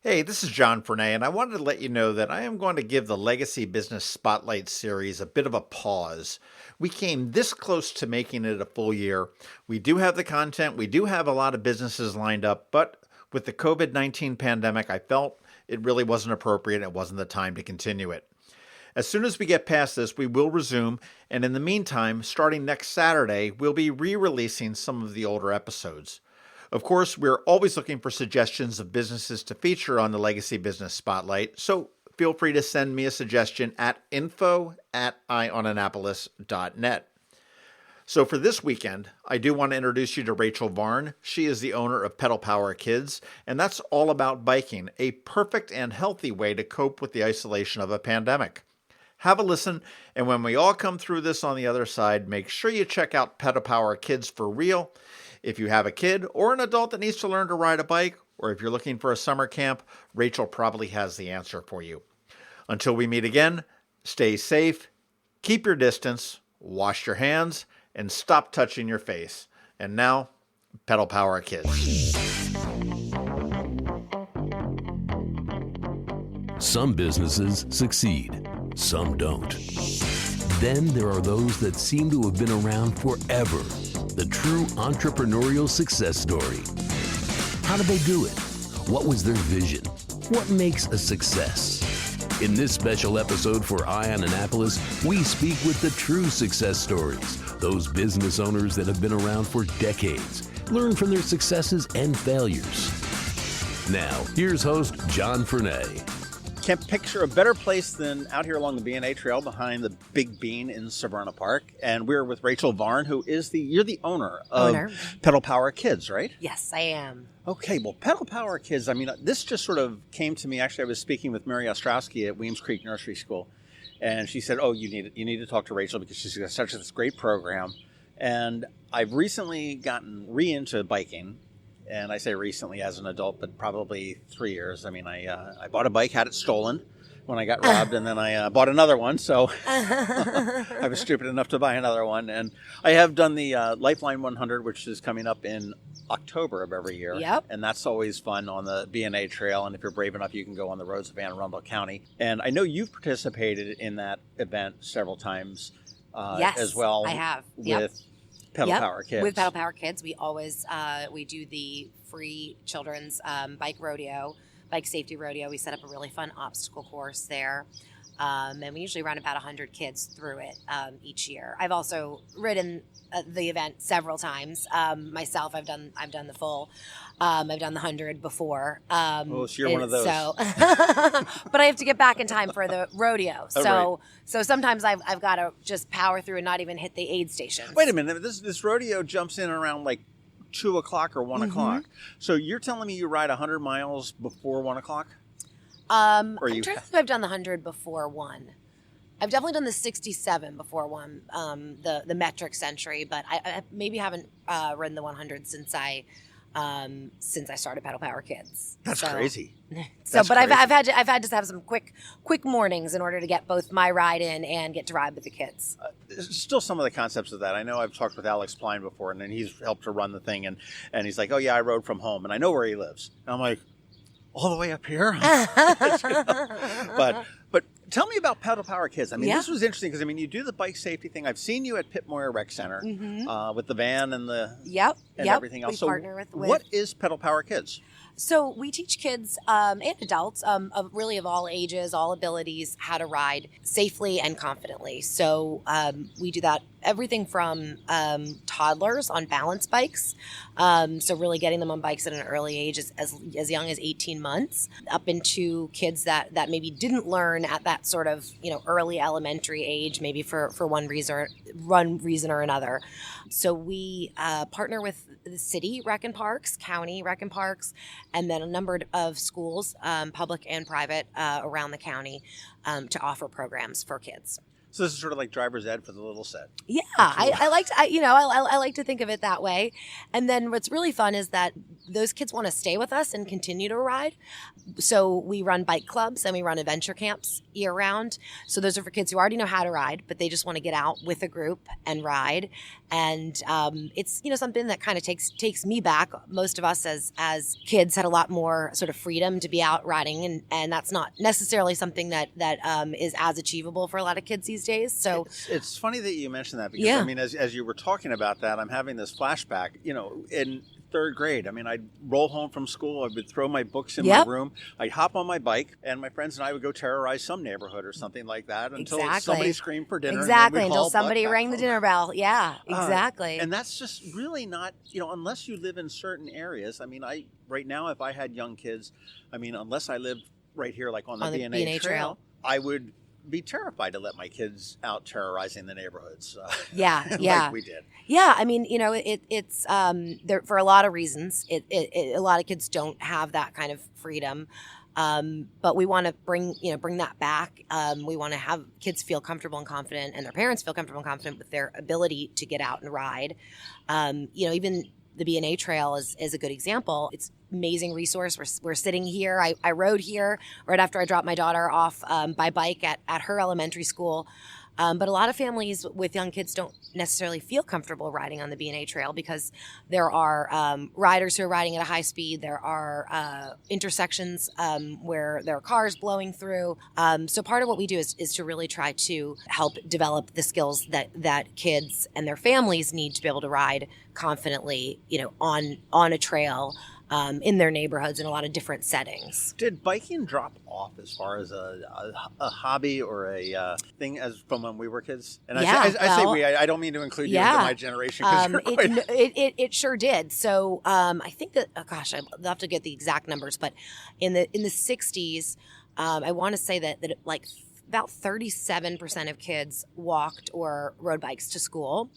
Hey, this is John Fernay, and I wanted to let you know that I am going to give the Legacy Business Spotlight series a bit of a pause. We came this close to making it a full year. We do have the content, we do have a lot of businesses lined up, but with the COVID-19 pandemic, I felt it really wasn't appropriate. It wasn't the time to continue it. As soon as we get past this, we will resume, and in the meantime, starting next Saturday, we'll be re-releasing some of the older episodes. Of course, we're always looking for suggestions of businesses to feature on the Legacy Business Spotlight, so feel free to send me a suggestion at info@eyeonannapolis.net. So for this weekend, I do want to introduce you to Rachel Varn. She is the owner of Pedal Power Kids, and that's all about biking, a perfect and healthy way to cope with the isolation of a pandemic. Have a listen, and when we all come through this on the other side, make sure you check out Pedal Power Kids for real. If you have a kid or an adult that needs to learn to ride a bike, or if you're looking for a summer camp, Rachel probably has the answer for you. Until we meet again, stay safe, keep your distance, wash your hands, and stop touching your face. And now, Pedal Power Kids. Some businesses succeed, some don't. Then there are those that seem to have been around forever. The true entrepreneurial success story. How did they do it? What was their vision? What makes a success? In this special episode for Eye on Annapolis, we speak with the true success stories, those business owners that have been around for decades, learn from their successes and failures. Now, here's host John Fernay. Can't picture a better place than out here along the B&A Trail behind the Big Bean in Severna Park. And we're with Rachel Varn, who is you're the owner of Pedal Power Kids, right? Yes, I am. Okay, well, Pedal Power Kids, I mean, this just sort of came to me. Actually, I was speaking with Mary Ostrowski at Weems Creek Nursery School. And she said, you need to talk to Rachel because she's got such this great program. And I've recently gotten into biking. And I say recently as an adult, but probably 3 years. I mean, I bought a bike, had it stolen when I got robbed, and then I bought another one. So I was stupid enough to buy another one. And I have done the Lifeline 100, which is coming up in October of every year. Yep. And that's always fun on the B&A Trail. And if you're brave enough, you can go on the roads of Anne Arundel County. And I know you've participated in that event several times yes, as well. I have. With Pedal Power Kids. With Pedal Power Kids, we always we do the free children's bike safety rodeo. We set up a really fun obstacle course there, and we usually run about 100 kids through it each year. I've also ridden the event several times myself. I've done the full. I've done the 100 before. So you're one of those. So, but I have to get back in time for the rodeo. Right. So sometimes I've got to just power through and not even hit the aid stations. Wait a minute. This rodeo jumps in around like 2 o'clock or 1 o'clock. So you're telling me you ride 100 miles before 1 o'clock? I'm trying to think if I've done the 100 before 1. I've definitely done the 67 before 1, the metric century, but I maybe haven't ridden the 100 since I started Pedal Power Kids. That's crazy. But crazy. I've had to have some quick mornings in order to get both my ride in and get to ride with the kids. Still some of the concepts of that. I know I've talked with Alex Pline before, and then he's helped to run the thing, and he's like, oh yeah, I rode from home, and I know where he lives. And I'm like, all the way up here? But tell me about Pedal Power Kids. I mean, This was interesting because, I mean, you do the bike safety thing. I've seen you at Pitt Moyer Rec Center with the van and everything else. We partner with what is Pedal Power Kids? So we teach kids and adults of all ages, all abilities, how to ride safely and confidently. So we do that everything from toddlers on balance bikes, so really getting them on bikes at an early age, as young as 18 months, up into kids that maybe didn't learn at that sort of early elementary age, maybe for one reason or another. So we partner with the city rec and parks, county rec and parks, and then a number of schools, public and private, around the county, to offer programs for kids. So this is sort of like driver's ed for the little set. Yeah, I like to think of it that way. And then what's really fun is that those kids want to stay with us and continue to ride. So we run bike clubs and we run adventure camps year round. So those are for kids who already know how to ride, but they just want to get out with a group and ride. And it's something that kind of takes me back. Most of us as kids had a lot more sort of freedom to be out riding, and that's not necessarily something that is as achievable for a lot of kids these days. So it's funny that you mentioned that, because I mean, as you were talking about that, I'm having this flashback. In third grade, I mean, I'd roll home from school, I would throw my books in my room, I'd hop on my bike, and my friends and I would go terrorize some neighborhood or something like that until somebody screamed for dinner. Exactly, until somebody rang the dinner bell. Yeah, exactly. And that's just really not, unless you live in certain areas. I mean, right now, if I had young kids, I mean, unless I lived right here, like on the B&A trail, I would be terrified to let my kids out terrorizing the neighborhoods. Like we did. Yeah, I mean, it's there for a lot of reasons. A lot of kids don't have that kind of freedom, but we want to bring that back. We want to have kids feel comfortable and confident, and their parents feel comfortable and confident with their ability to get out and ride. Even the B&A Trail is a good example. It's an amazing resource. We're sitting here. I rode here right after I dropped my daughter off by bike at her elementary school. But a lot of families with young kids don't necessarily feel comfortable riding on the B&A Trail because there are riders who are riding at a high speed. There are intersections where there are cars blowing through. So part of what we do is to really try to help develop the skills that kids and their families need to be able to ride confidently, on a trail. In their neighborhoods in a lot of different settings. Did biking drop off as far as a hobby or a thing as from when we were kids? And I say we. I don't mean to include you into my generation. It sure did. So I think that I'll have to get the exact numbers, but in the 60s, I want to say that like about 37% of kids walked or rode bikes to school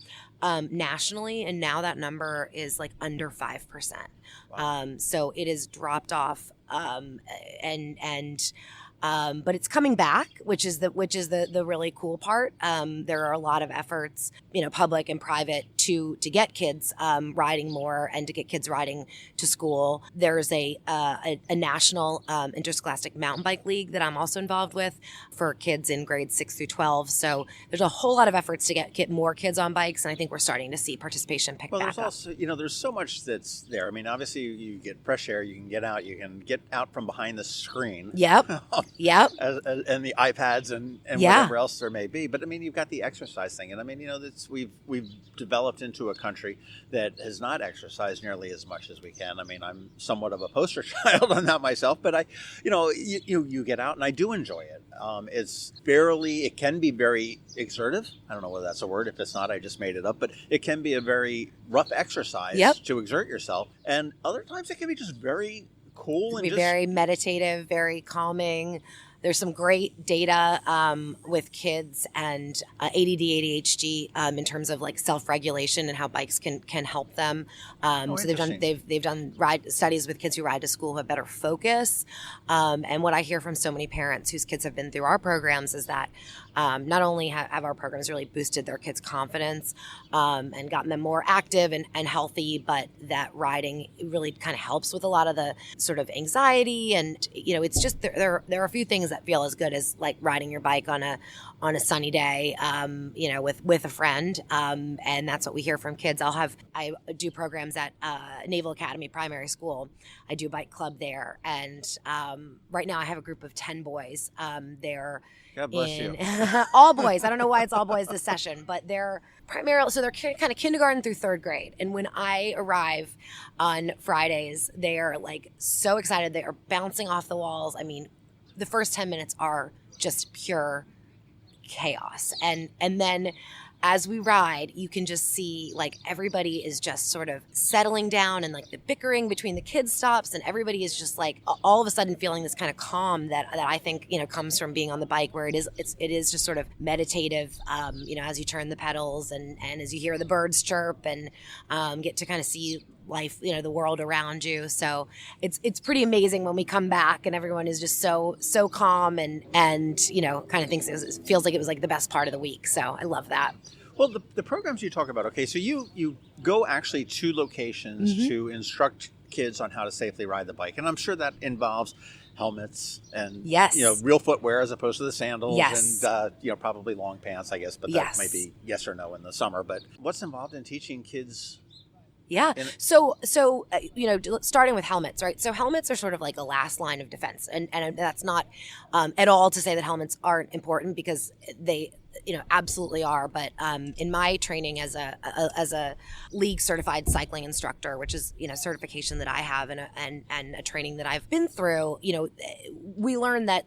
nationally, and now that number is like under 5%. Wow. So it has dropped off, but it's coming back, which is the really cool part. There are a lot of efforts, public and private, to get kids riding more and to get kids riding to school. There's a national interscholastic mountain bike league that I'm also involved with for kids in grades 6 through 12. So there's a whole lot of efforts to get more kids on bikes, and I think we're starting to see participation pick back up. There's also, there's so much that's there. I mean, obviously you get fresh air, you can get out from behind the screen. Yep. Yep. And the iPads and whatever else there may be. But I mean, you've got the exercise thing. And I mean, we've developed into a country that has not exercised nearly as much as we can. I mean, I'm somewhat of a poster child on that myself, but you get out and I do enjoy it. It can be very exertive. I don't know whether that's a word. If it's not, I just made it up, but it can be a very rough exercise to exert yourself. And other times it can be just very cool and very meditative, very calming. There's some great data with kids and ADD, ADHD in terms of like self-regulation and how bikes can help them. So they've done ride studies with kids who ride to school who have better focus. And what I hear from so many parents whose kids have been through our programs is that not only have our programs really boosted their kids' confidence and gotten them more active and healthy, but that riding really kind of helps with a lot of the sort of anxiety. And it's just there are a few things that feel as good as like riding your bike on a sunny day, with a friend. And that's what we hear from kids. I do programs at Naval Academy Primary School. I do bike club there, and right now I have a group of 10 boys. They're God bless you. All boys. I don't know why it's all boys this session, but they're primarily, so they're kind of kindergarten through third grade. And when I arrive on Fridays, they are like so excited. They are bouncing off the walls. I mean, the first 10 minutes are just pure chaos. And then as we ride, you can just see like everybody is just sort of settling down, and like the bickering between the kids stops, and everybody is just like all of a sudden feeling this kind of calm that I think comes from being on the bike, where it is just sort of meditative, as you turn the pedals and as you hear the birds chirp and get to kind of see life, the world around you. So it's pretty amazing when we come back and everyone is just so calm and kind of thinks it feels like it was like the best part of the week. So I love that. Well, the programs you talk about, okay, so you go actually to locations to instruct kids on how to safely ride the bike. And I'm sure that involves helmets and real footwear as opposed to the sandals and probably long pants, I guess, but that might be yes or no in the summer. But what's involved in teaching kids? Yeah. So starting with helmets, right? So helmets are sort of like a last line of defense. And that's not at all to say that helmets aren't important, because they absolutely are. But in my training as a league certified cycling instructor, which is certification that I have and a training that I've been through, we learned that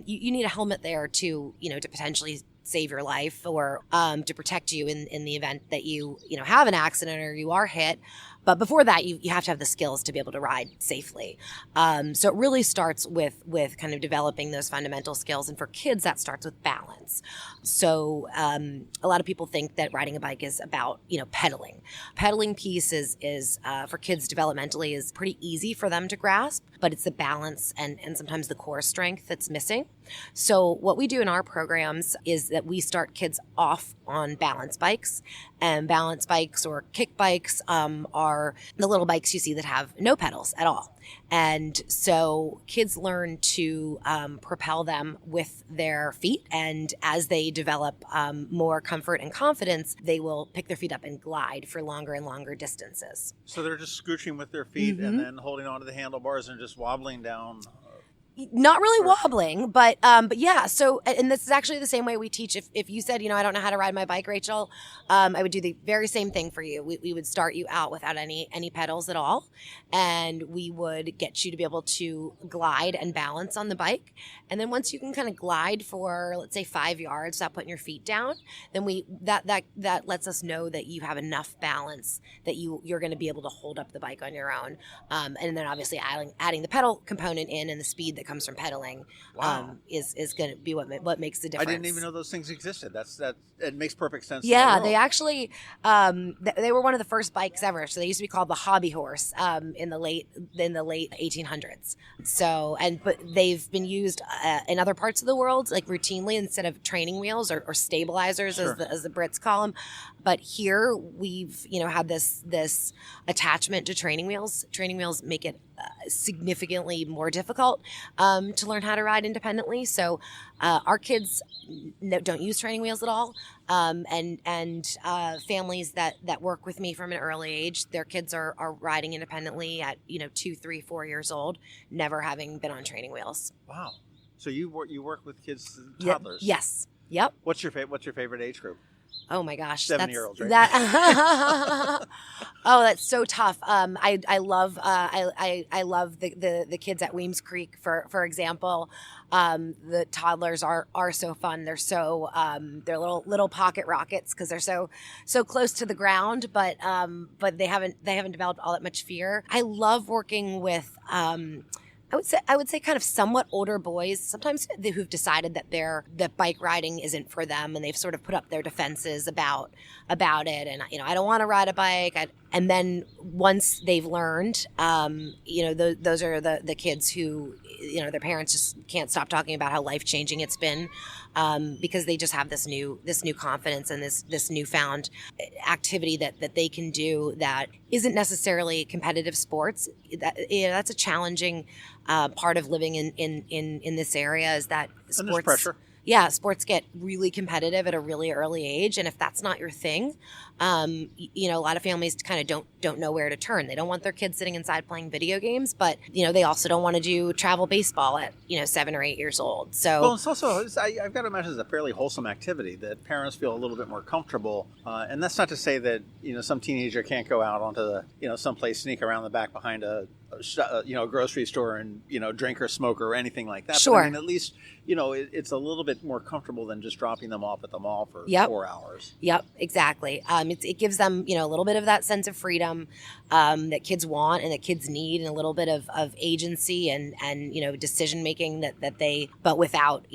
you need a helmet there to potentially save your life or to protect you in the event that you have an accident or you are hit. But before that, you have to have the skills to be able to ride safely. So it really starts with kind of developing those fundamental skills. And for kids, that starts with balance. So a lot of people think that riding a bike is about, pedaling. Pedaling piece is for kids developmentally is pretty easy for them to grasp, but it's the balance and sometimes the core strength that's missing. So what we do in our programs is that we start kids off on balance bikes, and balance bikes or kick bikes are the little bikes you see that have no pedals at all. And so kids learn to propel them with their feet. And as they develop more comfort and confidence, they will pick their feet up and glide for longer and longer distances. So they're just scooching with their feet and then holding onto the handlebars and just wobbling down. Not really wobbling, but yeah. So, and this is actually the same way we teach. If you said, I don't know how to ride my bike, Rachel, I would do the very same thing for you. We would start you out without any pedals at all, and we would get you to be able to glide and balance on the bike. And then once you can kind of glide for, let's say, 5 yards without putting your feet down, then that lets us know that you have enough balance that you're going to be able to hold up the bike on your own. And then obviously adding the pedal component in and the speed that comes from pedaling is going to be what makes the difference. I didn't even know those things existed. It makes perfect sense. Yeah, they actually they were one of the first bikes ever. So they used to be called the hobby horse in the late 1800s. So but they've been used in other parts of the world like routinely instead of training wheels or stabilizers as the Brits call them. But here we've had this attachment to training wheels. Training wheels make it significantly more difficult to learn how to ride independently. So our kids don't use training wheels at all. And families that work with me from an early age, their kids are riding independently at 2, 3, 4 years old, never having been on training wheels. Wow! So you work with kids, toddlers? Yes. Yep. What's your favorite age group? Oh my gosh, 7-year-olds, right? That's so tough. I love the kids at Weems Creek, for example. The toddlers are so fun. They're so they're little pocket rockets because they're so close to the ground, but they haven't developed all that much fear. I love working with. I would say kind of somewhat older boys, sometimes who've decided that bike riding isn't for them, and they've sort of put up their defenses about it. And I don't want to ride a bike. And then once they've learned, those are the kids who their parents just can't stop talking about how life-changing it's been, because they just have this new confidence and this newfound activity that they can do that isn't necessarily competitive sports. That's a challenging part of living in this area, is that sports. And there's pressure. Yeah, sports get really competitive at a really early age, and if that's not your thing, a lot of families kind of don't know where to turn. They don't want their kids sitting inside playing video games, but they also don't want to do travel baseball at 7 or 8 years old. So it's also I've got to imagine it's a fairly wholesome activity that parents feel a little bit more comfortable, and that's not to say that some teenager can't go out onto the someplace, sneak around the back behind a grocery store and drink or smoke or anything like that. Sure. But, at least it's a little bit more comfortable than just dropping them off at the mall for 4 hours. Yep, exactly. It gives them a little bit of that sense of freedom that kids want and that kids need, and a little bit of agency and decision making that they, but without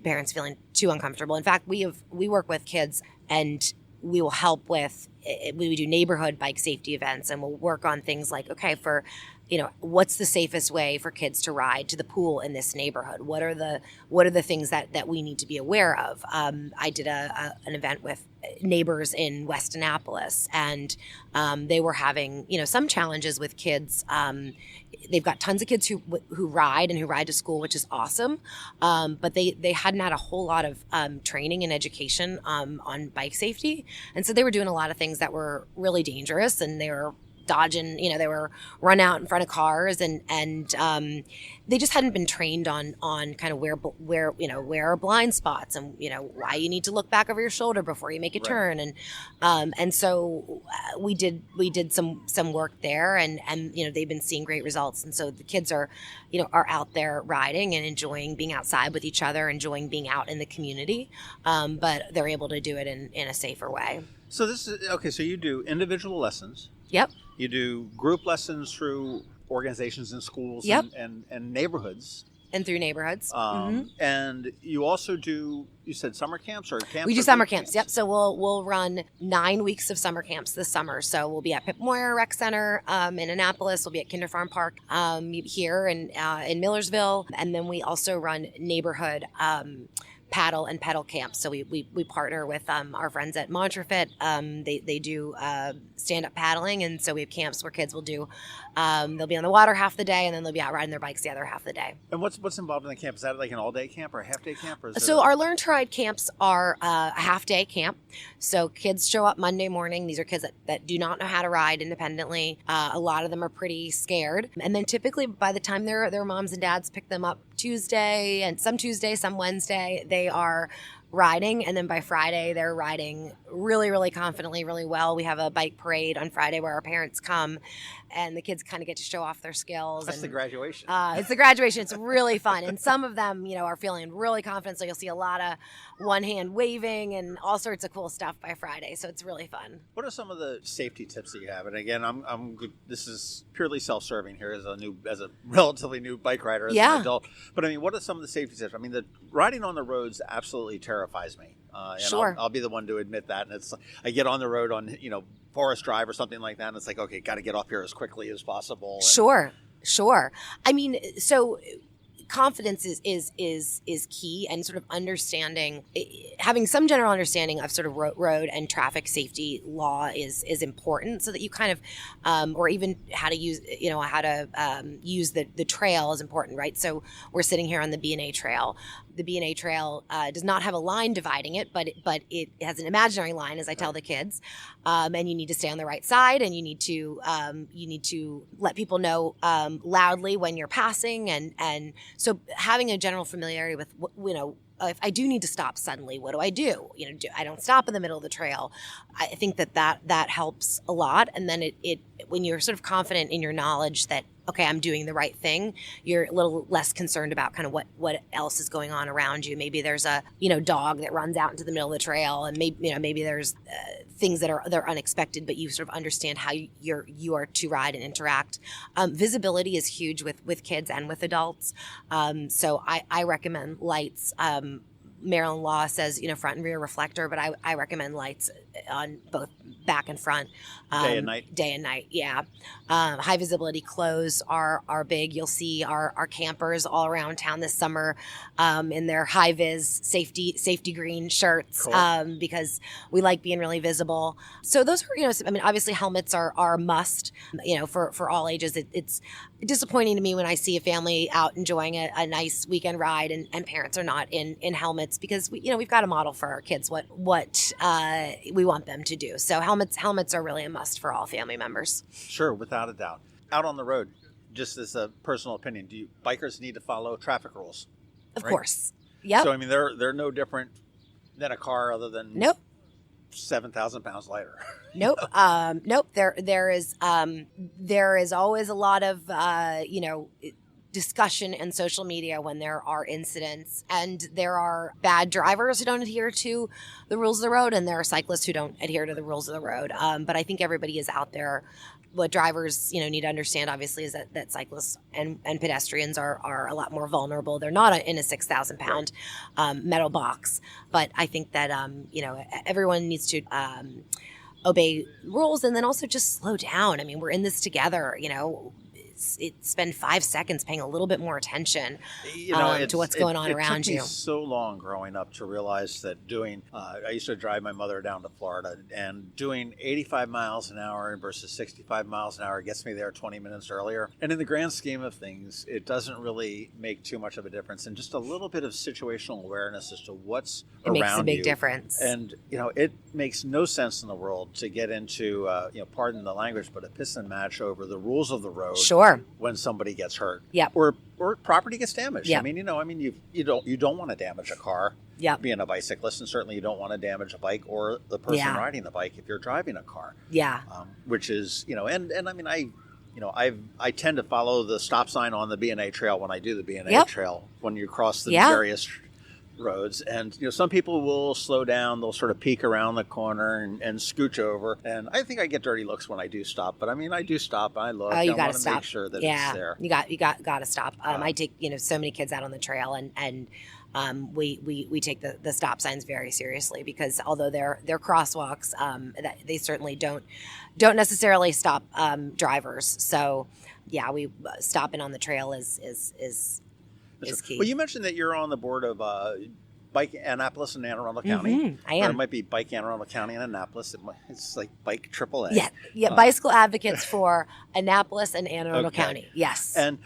parents feeling too uncomfortable. In fact, we work with kids, and we will help with, we do neighborhood bike safety events, and we'll work on things like, okay, for, what's the safest way for kids to ride to the pool in this neighborhood? What are the things that we need to be aware of? I did an event with neighbors in West Annapolis, and they were having, some challenges with kids. They've got tons of kids who ride and who ride to school, which is awesome. But they hadn't had a whole lot of training and education on bike safety. And so they were doing a lot of things that were really dangerous, and they were dodging, they were run out in front of cars, and they just hadn't been trained on kind of where are blind spots, and why you need to look back over your shoulder before you make a turn, and so we did some work there, and they've been seeing great results, and so the kids are out there riding and enjoying being outside with each other, enjoying being out in the community, but they're able to do it in a safer way. So this is okay. So you do individual lessons. Yep. You do group lessons through organizations in schools. Yep. and neighborhoods. And through neighborhoods. And you also do, you said summer camps or camps? We do summer camps. Yep. So we'll run 9 weeks of summer camps this summer. So we'll be at Pip Moyer Rec Center in Annapolis. We'll be at Kinder Farm Park here in Millersville. And then we also run neighborhood paddle and pedal camps. So we partner with our friends at Montrefit. They do stand-up paddling, and so we have camps where kids will do, they'll be on the water half the day, and then they'll be out riding their bikes the other half the day. And what's involved in the camp? Is that like an all-day camp or a half-day camp? Or so our Learn to Ride camps are a half-day camp. So kids show up Monday morning. These are kids that do not know how to ride independently. A lot of them are pretty scared. And then typically by the time their moms and dads pick them up Tuesday, and some Wednesday, they are riding, and then by Friday they're riding really, really confidently, really well. We have a bike parade on Friday where our parents come, and the kids kind of get to show off their skills. That's the graduation. It's the graduation. It's really fun, and some of them, are feeling really confident. So you'll see a lot of one hand waving and all sorts of cool stuff by Friday. So it's really fun. What are some of the safety tips that you have? And again, I'm good. This is purely self-serving here as a relatively new bike rider, as an adult. But I mean, what are some of the safety tips? I mean, the riding on the roads absolutely terrifies me. And sure. I'll be the one to admit that. And it's, I get on the road on, Forest Drive or something like that, and it's like, okay, got to get off here as quickly as possible. And Sure. I mean, so confidence is key, and sort of understanding, having some general understanding of sort of road and traffic safety law is important, so that you kind of, or even how to use, use the trail is important, right? So we're sitting here on the B&A trail. The B&A trail does not have a line dividing it, but it has an imaginary line, as I tell the kids, and you need to stay on the right side, and you need to let people know loudly when you're passing, and so having a general familiarity with if I do need to stop suddenly, what do I do? I don't stop in the middle of the trail. I think that helps a lot, and then it when you're sort of confident in your knowledge that, okay, I'm doing the right thing, you're a little less concerned about kind of what else is going on around you. Maybe there's a dog that runs out into the middle of the trail, and maybe there's things that are unexpected, but you sort of understand how you are to ride and interact. Visibility is huge with kids and with adults. So I recommend lights. Maryland law says, front and rear reflector, but I recommend lights on both back and front. Day and night? Day and night, yeah. High visibility clothes are big. You'll see our campers all around town this summer in their high vis safety green shirts. Cool. Because we like being really visible. So those are, obviously helmets are a must, for all ages. It's disappointing to me when I see a family out enjoying a nice weekend ride and parents are not in helmets, because we've got to model for our kids what we want them to do. So helmets are really a must for all family members. Sure, without a doubt. Out on the road, just as a personal opinion, do bikers need to follow traffic rules? Of course. Yep. So they're no different than a car, other than nope. 7,000 pounds lighter. Nope. Nope. There is always a lot of discussion and social media when there are incidents, and there are bad drivers who don't adhere to the rules of the road, and there are cyclists who don't adhere to the rules of the road. But I think everybody is out there what drivers, need to understand, obviously, is that cyclists and pedestrians are a lot more vulnerable. They're not in a 6,000 pound metal box. But I think that, everyone needs to obey rules and then also just slow down. I mean, we're in this together, spend 5 seconds paying a little bit more attention to what's going on around you. It you. took me so long growing up to realize that I used to drive my mother down to Florida, and doing 85 miles an hour versus 65 miles an hour gets me there 20 minutes earlier. And in the grand scheme of things, it doesn't really make too much of a difference. And just a little bit of situational awareness as to what's around you. It makes a big difference. And, it makes no sense in the world to get into, pardon the language, but a piston match over the rules of the road. Sure. When somebody gets hurt, yep. or property gets damaged. Yep. You don't want to damage a car. Yep. Being a bicyclist, and certainly you don't want to damage a bike or the person yeah. riding the bike if you're driving a car. Yeah. Which is I tend to follow the stop sign on the B&A trail when I do the B&A yep. trail when you cross the yeah. various roads, and some people will slow down, they'll sort of peek around the corner and scooch over, and I think I get dirty looks when I do stop, but I do stop, I look, you I gotta want to stop. make sure that yeah. it's there. You got to stop. I take so many kids out on the trail, and we take the stop signs very seriously, because although they're crosswalks, that they certainly don't necessarily stop drivers. So yeah, we stopping on the trail is key. Well, you mentioned that you're on the board of Bike Annapolis and Anne Arundel County. Mm-hmm, I am. Or it might be Bike Anne Arundel County and Annapolis. It's like Bike AAA. Yeah. Bicycle advocates for Annapolis and Anne Arundel County. Yes. And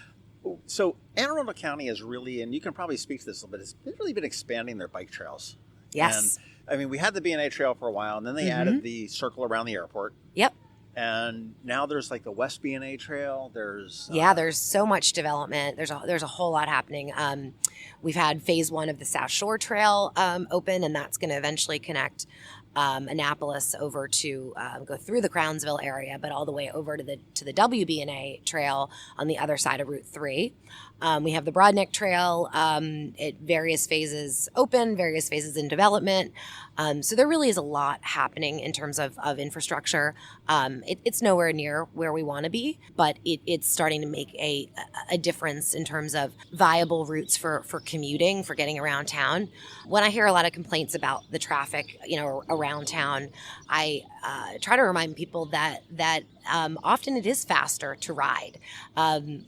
so Anne Arundel County is really, and you can probably speak to this a little bit, it's really been expanding their bike trails. Yes. And we had the B&A trail for a while, and then they added the circle around the airport. Yep. And now there's like the West B&A trail. There's so much development. There's a whole lot happening. We've had phase 1 of the South Shore Trail open, and that's going to eventually connect Annapolis over to go through the Crownsville area, but all the way over to the WB&A Trail on the other side of Route 3. We have the Broadneck Trail at various phases open, various phases in development. So there really is a lot happening in terms of infrastructure. It's nowhere near where we want to be, but it's starting to make a difference in terms of viable routes for commuting, for getting around town. When I hear a lot of complaints about the traffic, around town, I try to remind people that often it is faster to ride. I'm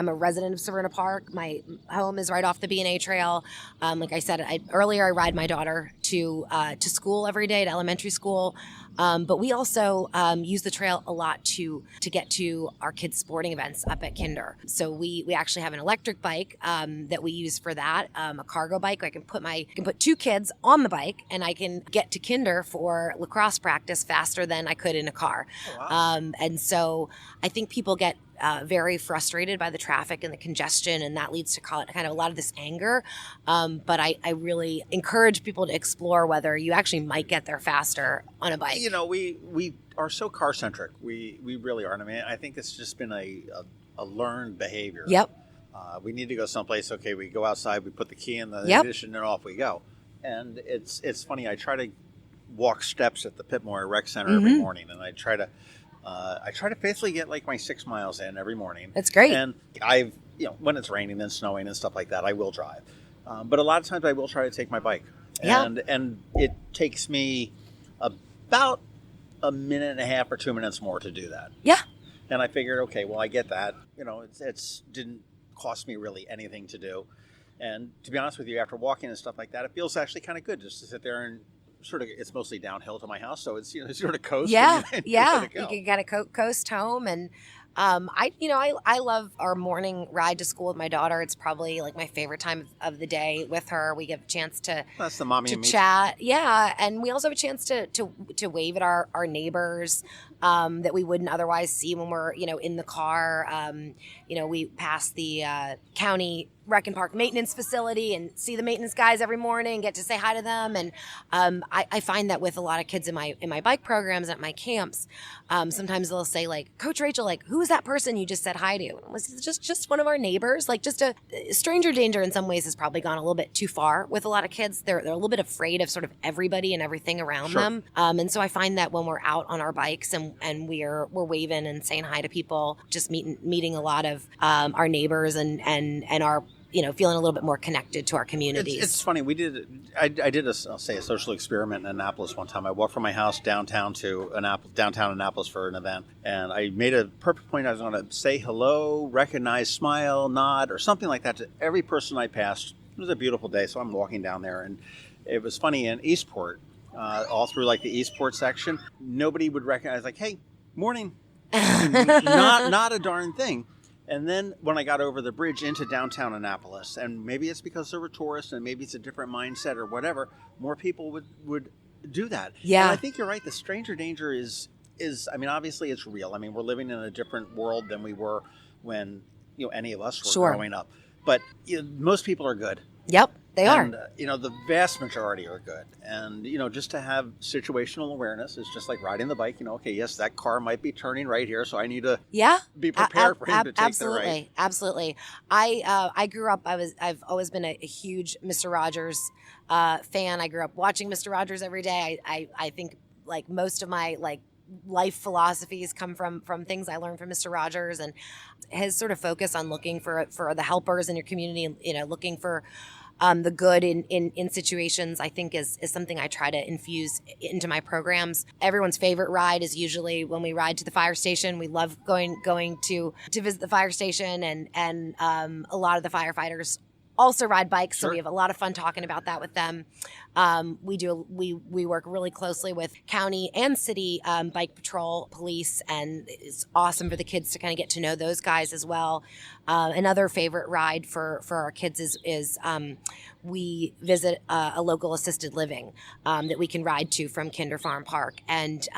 a resident of Severna Park. My home is right off the B&A Trail. Like I said, earlier I ride my daughter to school every day, to elementary school. But we also use the trail a lot to get to our kids' sporting events up at Kinder. So we actually have an electric bike that we use for that, a cargo bike. I can put 2 kids on the bike, and I can get to Kinder for lacrosse practice faster than I could in a car. Oh, wow. And so I think people get very frustrated by the traffic and the congestion, and that leads to kind of a lot of this anger. But I really encourage people to explore whether you actually might get there faster on a bike. We are so car centric. We really are. I think it's just been a learned behavior. Yep. We need to go someplace. Okay, we go outside. We put the key in the ignition, and off we go. And it's funny. I try to walk steps at the Pitmore Rec Center every morning, and I try to faithfully get like my 6 miles in every morning. That's great. And when it's raining and snowing and stuff like that, I will drive. But a lot of times I will try to take my bike. Yeah. And it takes me about a minute and a half or 2 minutes more to do that. Yeah. And I figured, okay, well, I get that. It's didn't cost me really anything to do. And to be honest with you, after walking and stuff like that, it feels actually kind of good just to sit there and sort of, it's mostly downhill to my house, so it's sort of coast. Yeah, and yeah. You can kind of coast home, and I love our morning ride to school with my daughter. It's probably like my favorite time of the day with her. We get a chance to that's the mommy and me chat, yeah, and we also have a chance to wave at our neighbors that we wouldn't otherwise see when we're in the car. We pass the county Rec and Park maintenance facility and see the maintenance guys every morning, get to say hi to them. And I find that with a lot of kids in my bike programs at my camps, sometimes they'll say like, Coach Rachel, like, who is that person you just said hi to? And it was just one of our neighbors, like just a stranger danger in some ways has probably gone a little bit too far with a lot of kids. They're a little bit afraid of sort of everybody and everything around them. And so I find that when we're out on our bikes and we're waving and saying hi to people, just meeting a lot of our neighbors and our, feeling a little bit more connected to our communities. It's funny. I did a social experiment in Annapolis one time. I walked from my house downtown to downtown Annapolis for an event, and I made a perfect point. I was going to say hello, recognize, smile, nod, or something like that to every person I passed. It was a beautiful day, so I'm walking down there, and it was funny in Eastport, all through like the Eastport section, nobody would recognize, like, hey, morning, not a darn thing. And then when I got over the bridge into downtown Annapolis, and maybe it's because there were tourists and maybe it's a different mindset or whatever, more people would do that. Yeah. And I think you're right. The stranger danger is, I mean, obviously it's real. I mean, we're living in a different world than we were when, any of us were growing up. But most people are good. Yep, they are. And, the vast majority are good. And, just to have situational awareness is just like riding the bike. Okay, yes, that car might be turning right here, so I need to be prepared for him to take the right. Absolutely. I grew up, I've always been a huge Mr. Rogers fan. I grew up watching Mr. Rogers every day. I think like most of my life philosophies come from things I learned from Mr. Rogers, and his sort of focus on looking for the helpers in your community and, looking for the good in situations, I think is something I try to infuse into my programs. Everyone's favorite ride is usually when we ride to the fire station. We love going to visit the fire station, and a lot of the firefighters also ride bikes, so we have a lot of fun talking about that with them. We work really closely with county and city bike patrol police, and it's awesome for the kids to kind of get to know those guys as well. Another favorite ride for our kids is we visit a local assisted living that we can ride to from Kinder Farm Park, and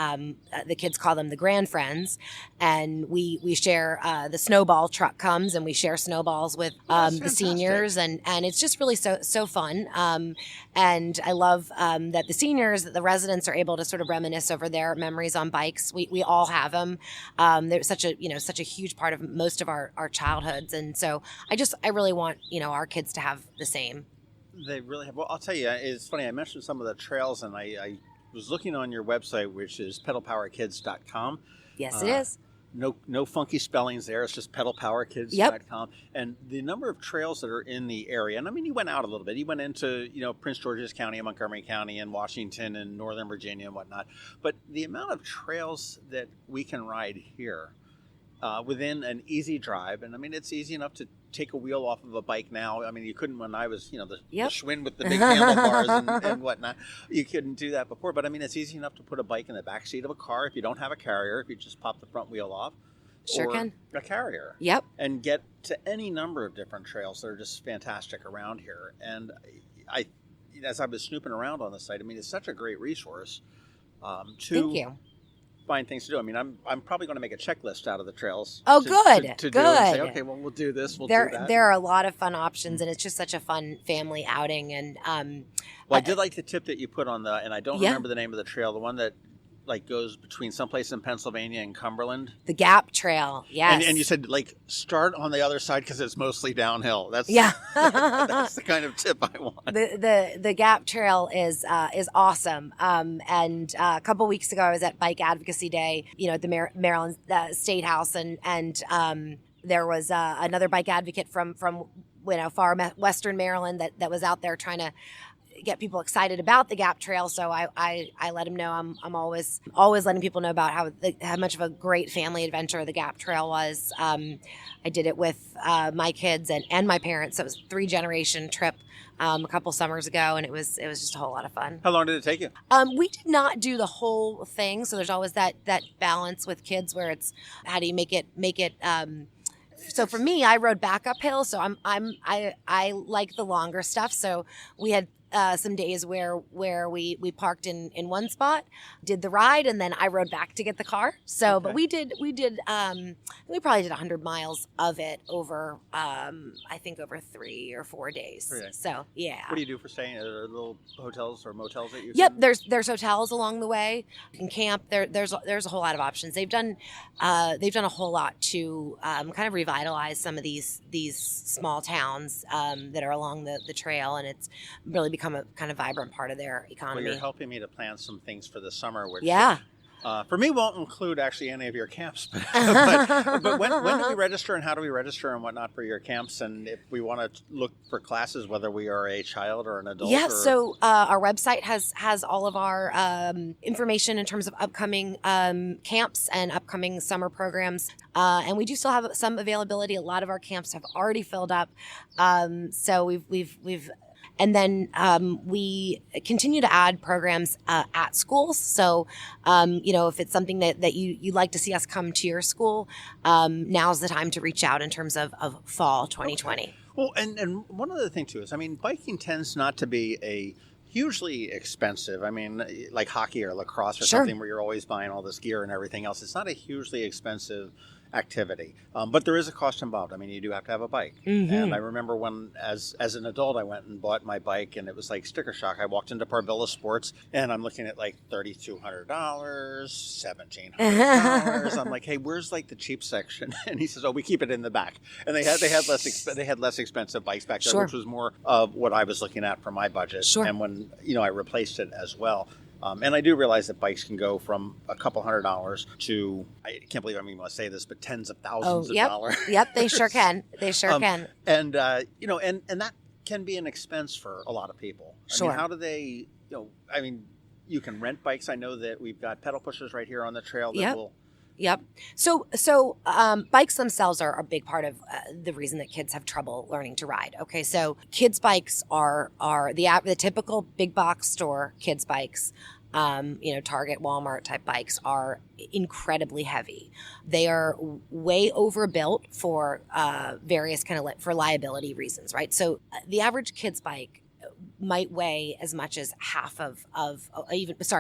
the kids call them the Grand Friends, and we share the snowball truck comes and we share snowballs with the seniors, and it's just really so fun. And I love that the seniors, that the residents are able to sort of reminisce over their memories on bikes. We all have them. They're such a huge part of most of our childhoods, and so I really want our kids to have the same. They really have. Well, I'll tell you, it's funny. I mentioned some of the trails, and I was looking on your website, which is pedalpowerkids.com. Yes, it is. No funky spellings there. It's just pedalpowerkids.com. Yep. And the number of trails that are in the area, and I mean, you went out a little bit. You went into, Prince George's County and Montgomery County and Washington and Northern Virginia and whatnot. But the amount of trails that we can ride here within an easy drive, and I mean, it's easy enough to take a wheel off of a bike now. I mean, you couldn't when I was, the Schwinn with the big handlebars and whatnot. You couldn't do that before. But I mean, it's easy enough to put a bike in the back seat of a car if you don't have a carrier, if you just pop the front wheel off. Sure or can. A carrier. Yep. And get to any number of different trails that are just fantastic around here. And I as I was snooping around on the site, I mean, it's such a great resource Thank you. Find things to do. I mean, I'm probably going to make a checklist out of the trails. Oh, good. To good. do and say, okay, well, we'll do this. We'll do that. There are a lot of fun options, and it's just such a fun family outing. And well, I did like the tip that you put on and I don't remember the name of the trail, the one that goes between someplace in Pennsylvania and Cumberland. The Gap Trail, yes. And you said start on the other side because it's mostly downhill. That's that's the kind of tip I want. The Gap Trail is awesome. And a couple weeks ago I was at Bike Advocacy Day, at the Maryland State House, and there was another bike advocate from far western Maryland that was out there trying to get people excited about the Gap Trail. So I let him know I'm always letting people know about how much of a great family adventure the Gap Trail was. I did it with my kids and my parents. So it was a 3-generation trip a couple summers ago, and it was just a whole lot of fun. How long did it take you? We did not do the whole thing. So there's always that balance with kids where it's how do you make it so for me, I rode back uphill, so I like the longer stuff. So we had some days where we parked in one spot, did the ride, and then I rode back to get the car. So, Okay. but we probably did 100 miles of it over, I think over 3 or 4 days. Okay. So, yeah. What do you do for staying? Are there little hotels or motels that you Yep, can... there's hotels along the way. You can camp. There's a whole lot of options. They've done a whole lot to kind of revitalize some of these small towns that are along the trail, and it's really become a kind of vibrant part of their Well, economy. you're helping me to plan some things for the summer, which Yeah. For me won't include actually any of your camps. but when do we register and how do we register and whatnot for your camps? And if we want to look for classes, whether we are a child or an adult? Yeah, or... so our website has all of our information in terms of upcoming camps and upcoming summer programs. And we do still have some availability. A lot of our camps have already filled up. So we've and then we continue to add programs at schools. So, if it's something that you'd like to see us come to your school, now's the time to reach out in terms of fall 2020. Okay. Well, and one other thing too is, biking tends not to be a hugely expensive. Like hockey or lacrosse or Sure. something where you're always buying all this gear and everything else. It's not a hugely expensive activity, but there is a cost involved. You do have to have a bike. Mm-hmm. And I remember when, as an adult, I went and bought my bike, and it was like sticker shock. I walked into Parvilla Sports, and I'm looking at like $3,200, $1,700. I'm like, hey, where's like the cheap section? And he says, oh, we keep it in the back. And they had less expensive bikes back there, Sure. which was more of what I was looking at for my budget. Sure. And when I replaced it as well. And I do realize that bikes can go from a couple $100 to, I can't believe I'm even going to say this, but tens of thousands of dollars. Yep, they sure can. They sure can. And, and that can be an expense for a lot of people. Sure. How do they, you can rent bikes. I know that we've got pedal pushers right here on the trail that Yep. will... Yep. So bikes themselves are a big part of the reason that kids have trouble learning to ride. Okay, so kids' bikes are the typical big box store kids' bikes. Target, Walmart type bikes are incredibly heavy. They are way overbuilt for various for liability reasons, right? So the average kid's bike might weigh as much as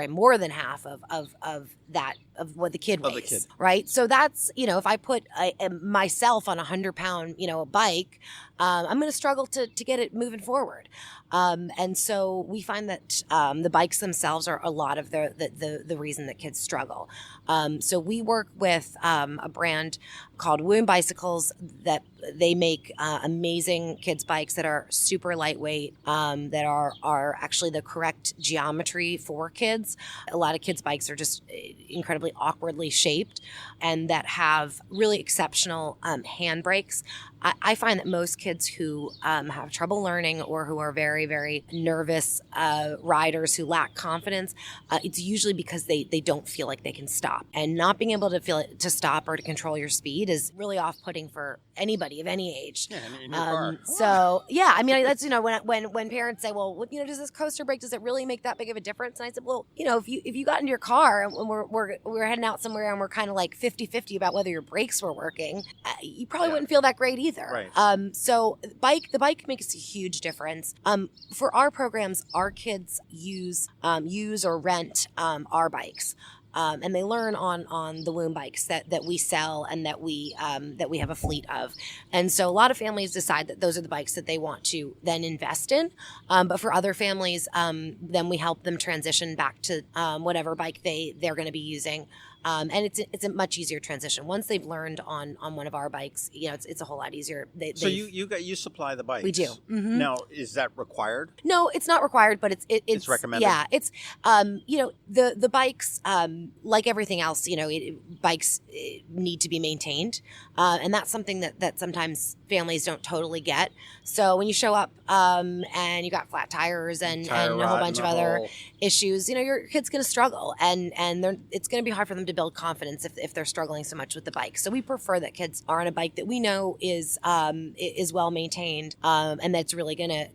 more than half of what the kid weighs, right? So that's, if I put myself on 100-pound, bike, I'm going to struggle to get it moving forward. And so we find that the bikes themselves are a lot of the reason that kids struggle. So we work with a brand called Woon Bicycles that they make amazing kids bikes that are super lightweight, that are actually the correct geometry for kids. A lot of kids bikes are just incredibly awkwardly shaped and that have really exceptional handbrakes. I find that most kids who have trouble learning or who are very, very nervous riders who lack confidence, it's usually because they don't feel like they can stop. And not being able to stop or to control your speed is really off-putting for anybody of any age. Yeah, in your car. So, yeah, that's, when parents say, well, does this coaster brake, does it really make that big of a difference? And I said, well, if you got into your car and we're heading out somewhere and we're kind of like 50-50 about whether your brakes were working, you probably wouldn't feel that great either. Right. So the bike makes a huge difference. For our programs, our kids use or rent our bikes. And they learn on the Woon bikes that we sell and that we have a fleet of. And so a lot of families decide that those are the bikes that they want to then invest in. But for other families, then we help them transition back to whatever bike they're going to be using. And it's a much easier transition once they've learned on one of our bikes. It's a whole lot easier. So you supply the bikes. We do. Mm-hmm. Now, is that required? No, it's not required, but it's recommended. Yeah, it's the bikes like everything else. Bikes need to be maintained, and that's something that sometimes families don't totally get. So when you show up and you got flat tires and a whole bunch of other issues, your kid's going to struggle, and it's going to be hard for them to build confidence if they're struggling so much with the bike. So we prefer that kids are on a bike that we know is well maintained, and that's really gonna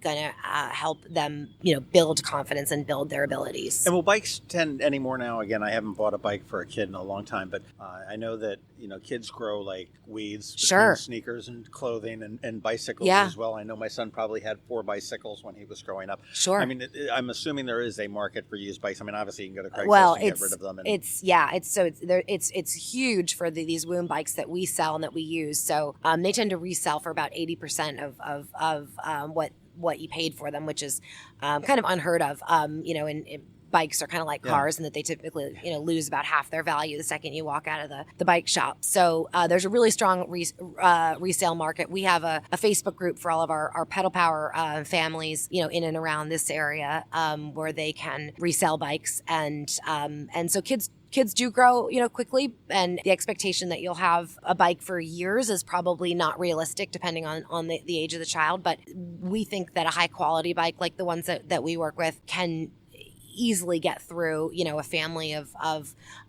help them build confidence and build their abilities. And will bikes tend anymore now? Again, I haven't bought a bike for a kid in a long time, but I know that kids grow like weeds between Sure. sneakers and clothing and bicycles Yeah. as well. I know my son probably had 4 bicycles when he was growing up. Sure. I mean, I'm assuming there is a market for used bikes. I mean, obviously you can go to Craigslist Well, and get rid of them. And, it's huge for these Woom bikes that we sell and that we use. So they tend to resell for about 80% of what you paid for them, which is kind of unheard of. And bikes are kind of like cars, and that they typically lose about half their value the second you walk out of the bike shop. So there's a really strong resale market. We have a Facebook group for all of our pedal power families, in and around this area, where they can resell bikes, and so kids do grow, quickly, and the expectation that you'll have a bike for years is probably not realistic depending on the age of the child. But we think that a high quality bike like the ones that we work with can easily get through, a family of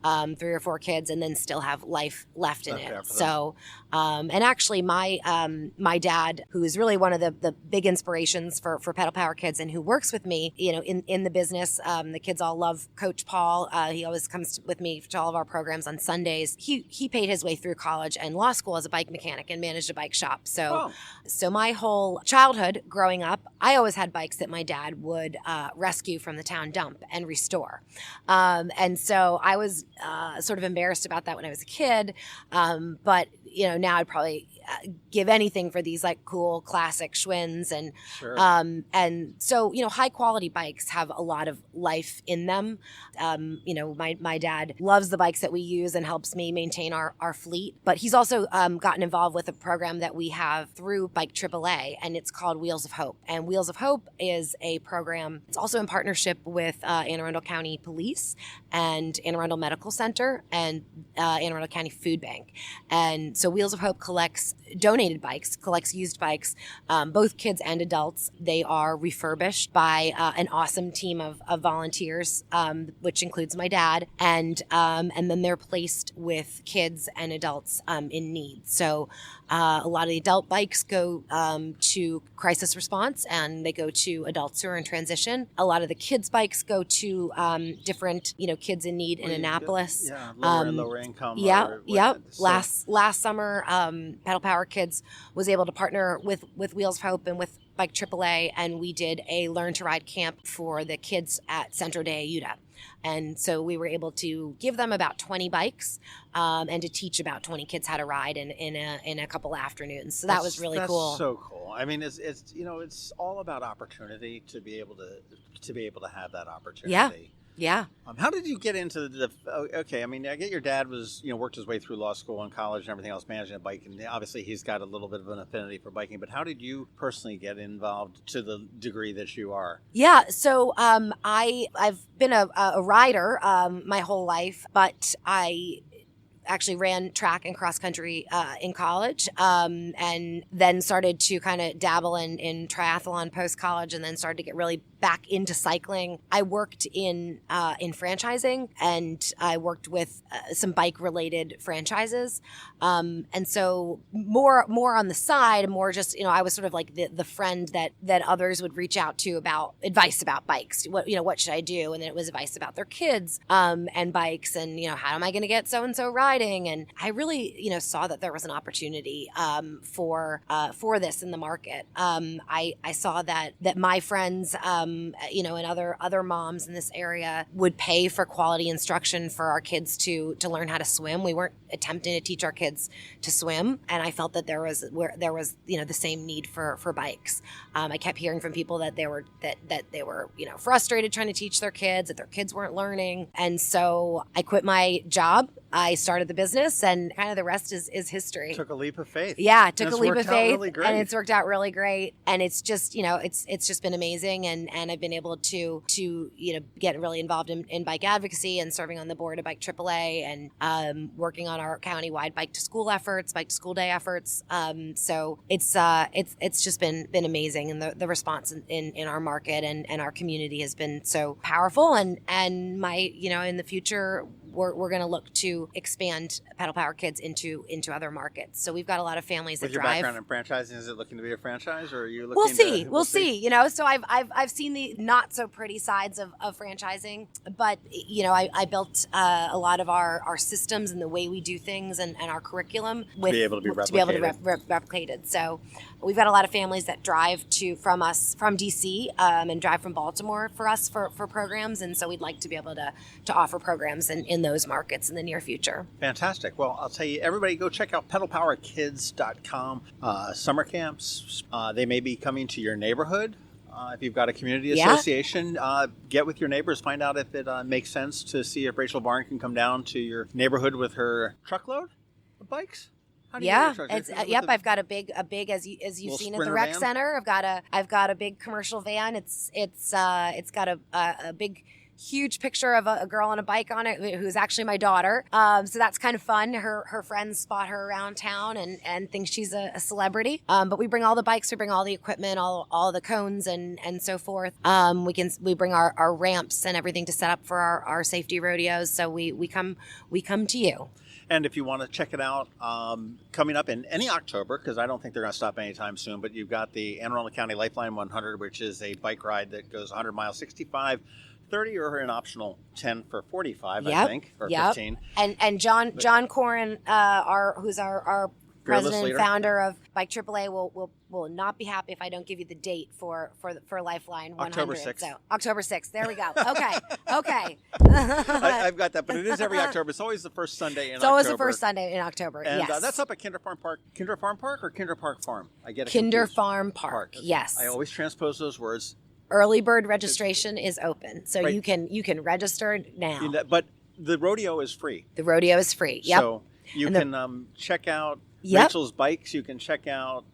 3 or 4 kids and then still have life left in it. So, and actually my dad, who is really one of the big inspirations for Pedal Power Kids and who works with me, in the business, the kids all love Coach Paul. He always comes with me to all of our programs on Sundays. He paid his way through college and law school as a bike mechanic and managed a bike shop. So, So my whole childhood growing up, I always had bikes that my dad would rescue from the town dump and restore. And so I was sort of embarrassed about that when I was a kid. But, now I'd probably give anything for these like cool classic Schwinn's. And, Sure. And so, high quality bikes have a lot of life in them. My dad loves the bikes that we use and helps me maintain our fleet, but he's also gotten involved with a program that we have through Bike AAA, and it's called Wheels of Hope. And Wheels of Hope is a program. It's also in partnership with Anne Arundel County Police and Anne Arundel Medical Center and Anne Arundel County Food Bank. And so Wheels of Hope collects donated bikes, collects used bikes, both kids and adults. They are refurbished by an awesome team of volunteers, which includes my dad, and then they're placed with kids and adults in need. So a lot of the adult bikes go to crisis response, and they go to adults who are in transition. A lot of the kids' bikes go to different, kids in need in Annapolis. Yeah, lower and lower income. Last summer, Pedal Power Kids was able to partner with Wheels of Hope and with Bike AAA, and we did a Learn to Ride camp for the kids at Centro de Ayuda. And so we were able to give them about 20 bikes and to teach about 20 kids how to ride in a couple afternoons. So that was really cool. That's so cool. I mean, it's all about opportunity to be able to have that opportunity. Yeah. How did you get into okay, I mean, I get your dad was, worked his way through law school and college and everything else, managing a bike, and obviously he's got a little bit of an affinity for biking, but how did you personally get involved to the degree that you are? Yeah, so I've been a rider my whole life, but I actually ran track and cross country in college, and then started to kind of dabble in triathlon post college, and then started to get really back into cycling. I worked in franchising, and I worked with some bike related franchises, and so more on the side, more just I was sort of like the friend that others would reach out to about advice about bikes. What should I do? And then it was advice about their kids and bikes, and how am I going to get so and so riding? And I really saw that there was an opportunity for this in the market. I saw that my friends and other moms in this area would pay for quality instruction for our kids to learn how to swim. We weren't attempting to teach our kids to swim, and I felt that there was the same need for bikes. I kept hearing from people that they were frustrated trying to teach their kids, that their kids weren't learning, and so I quit my job. I started the business, and kind of the rest is history. Took a leap of faith. Yeah, it took a leap of faith, really great. and it's worked out really great. And it's just, it's just been amazing, and I've been able to get really involved in bike advocacy and serving on the board of Bike AAA and working on our county-wide bike to school efforts, bike to school day efforts. So it's just been amazing, and the response in our market and our community has been so powerful. And my in the future we're going to look to expand Pedal Power Kids into other markets. So we've got a lot of families With that your drive. background in franchising, is it looking to be a franchise, or are you looking? We'll see. You know, so I've seen the not so pretty sides of franchising, but you know, I built a lot of our systems and the way we do things and our curriculum To be able to be replicated. So we've got a lot of families that drive from DC and drive from Baltimore for us for programs, and so we'd like to be able to offer programs in those markets in the near future. Fantastic. Well, I'll tell you, everybody go check out pedalpowerkids.com. Summer camps, they may be coming to your neighborhood. If you've got a community association, get with your neighbors, find out if it makes sense to see if Rachel Varn can come down to your neighborhood with her truckload of bikes. I've got a big as you've seen at the rec center. I've got a big commercial van. It's got a big, huge picture of a girl on a bike on it who's actually my daughter. So that's kind of fun. Her friends spot her around town and think she's a celebrity. But we bring all the bikes, we bring all the equipment, all the cones and so forth. We bring our ramps and everything to set up for our safety rodeos. So we come to you. And if you want to check it out, coming up in any October, because I don't think they're going to stop anytime soon, but you've got the Anne Arundel County Lifeline 100, which is a bike ride that goes 100 miles, 65, 30, or an optional 10 for 45, I think, or 15. And John Corin, who's our president and founder of Bike AAA, will not be happy if I don't give you the date for Lifeline 100. October 6th. So October 6th. There we go. Okay. I've got that, but it is every October. It's always the first Sunday in October. It's always the first Sunday in October. And yes. That's up at Kinder Farm Park or Kinder Park Farm. I get it. Kinder confused. Farm Park. Yes. I always transpose those words. Early bird registration is open, so you can register now. But the rodeo is free. The rodeo is free. Yep. So you can check out Rachel's bikes. You can check out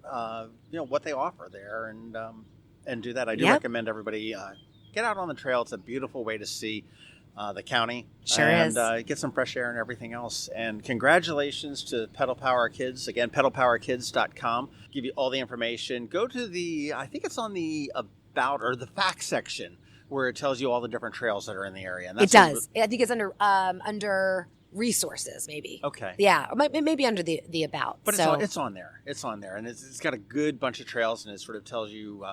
what they offer there and do that. I do recommend everybody get out on the trail. It's a beautiful way to see the county. Sure is. And get some fresh air and everything else. And congratulations to Pedal Power Kids. Again, pedalpowerkids.com. Give you all the information. Go to I think it's on the about or the facts section where it tells you all the different trails that are in the area. And it does. I think it's under resources, maybe. Okay. Yeah, or maybe under the about. But it's on there. It's on there, and it's got a good bunch of trails, and it sort of tells you,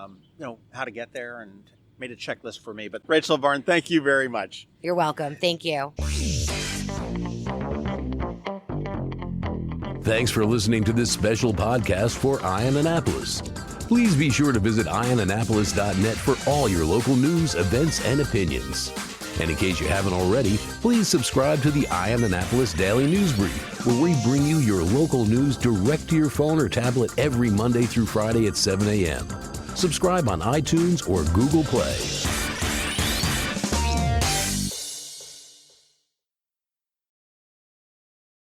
how to get there, and made a checklist for me. But Rachel Varn, thank you very much. You're welcome. Thank you. Thanks for listening to this special podcast for Annapolis. Please be sure to visit Annapolis.net for all your local news, events, and opinions. And in case you haven't already, please subscribe to the Annapolis Daily News Brief, where we bring you your local news direct to your phone or tablet every Monday through Friday at 7 a.m. Subscribe on iTunes or Google Play.